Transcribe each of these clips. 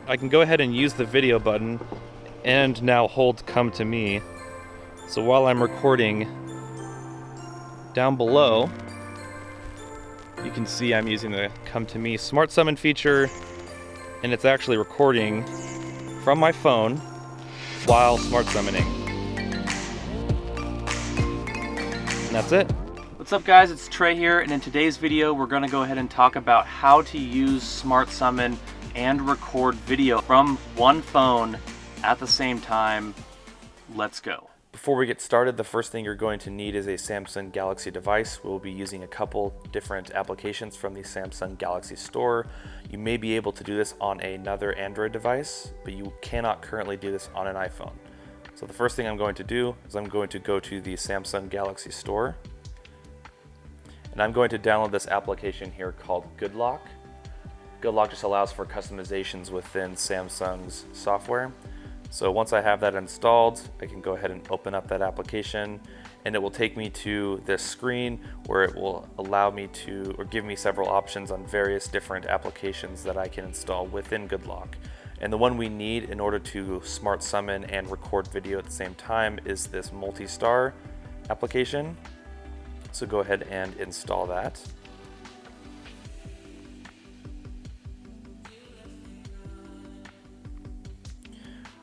I can go ahead and use the video button and now hold come to me. So while I'm recording, down below, you can see I'm using the come to me smart summon feature, and it's actually recording from my phone while smart summoning. And that's it. What's up guys, it's Trey here, and in today's video we're going to go ahead and talk about how to use smart summon and record video from one phone at the same time. Let's go. Before we get started, the first thing you're going to need is a Samsung Galaxy device. We'll be using a couple different applications from the Samsung Galaxy Store. You may be able to do this on another Android device, but you cannot currently do this on an iPhone. So the first thing I'm going to do is I'm going to go to the Samsung Galaxy Store, and I'm going to download this application here called GoodLock. GoodLock just allows for customizations within Samsung's software. So once I have that installed, I can go ahead and open up that application, and it will take me to this screen where it will allow me to, or give me several options on various different applications that I can install within GoodLock. And the one we need in order to smart summon and record video at the same time is this Multistar application. So go ahead and install that.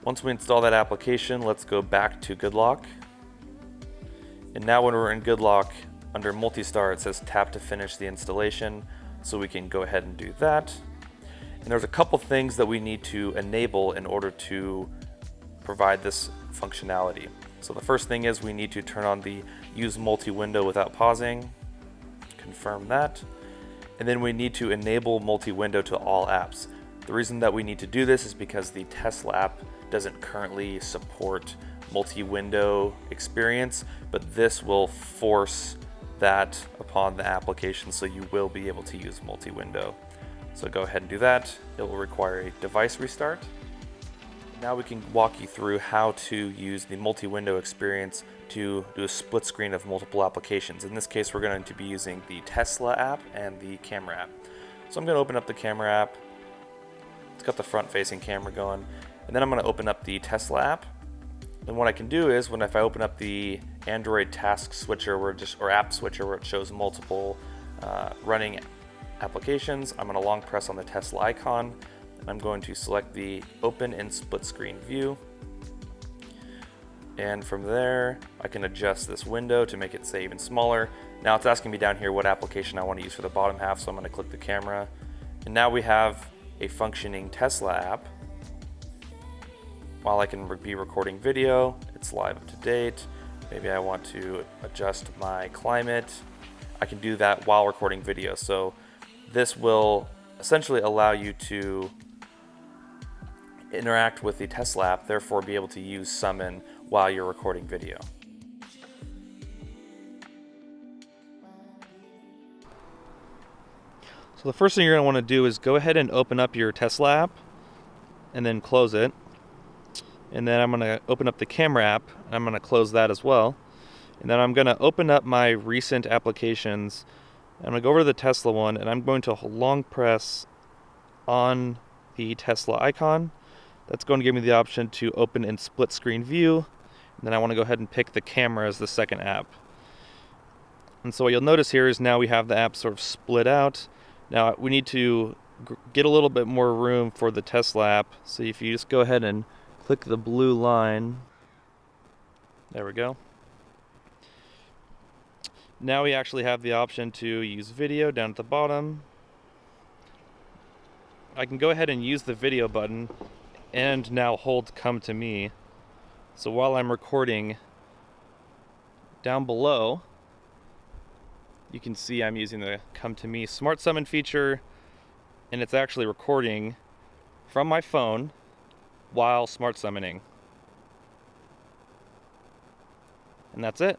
Once we install that application, let's go back to GoodLock. And now when we're in GoodLock, under Multistar, it says tap to finish the installation. So we can go ahead and do that. And there's a couple things that we need to enable in order to provide this functionality. So the first thing is we need to turn on the use multi-window without pausing. Confirm that. And then we need to enable multi-window to all apps. The reason that we need to do this is because the Tesla app doesn't currently support multi-window experience, but this will force that upon the application, so you will be able to use multi-window. So go ahead and do that. It will require a device restart. Now we can walk you through how to use the multi-window experience to do a split screen of multiple applications. In this case, we're going to be using the Tesla app and the camera app. So I'm going to open up the camera app. It's got the front-facing camera going. And then I'm going to open up the Tesla app. And what I can do is, if I open up the Android task switcher or app switcher where it shows multiple running applications, I'm going to long press on the Tesla icon, and I'm going to select the open in split screen view. And from there, I can adjust this window to make it, say, even smaller. Now it's asking me down here what application I want to use for the bottom half, so I'm going to click the camera. And now we have a functioning Tesla app. While I can be recording video, it's live up to date. Maybe I want to adjust my climate. I can do that while recording video. So this will essentially allow you to interact with the Tesla app, therefore be able to use Summon while you're recording video. So the first thing you're going to want to do is go ahead and open up your Tesla app and then close it. And then I'm going to open up the camera app, and I'm going to close that as well. And then I'm going to open up my recent applications. I'm going to go over to the Tesla one, and I'm going to long press on the Tesla icon. That's going to give me the option to open in split screen view. And then I want to go ahead and pick the camera as the second app. And so what you'll notice here is now we have the app sort of split out. Now we need to get a little bit more room for the Tesla app. So if you just go ahead and click the blue line. There we go. Now we actually have the option to use video down at the bottom. I can go ahead and use the video button and now hold come to me. So while I'm recording, down below, you can see I'm using the come to me smart summon feature, and it's actually recording from my phone while smart summoning. And that's it.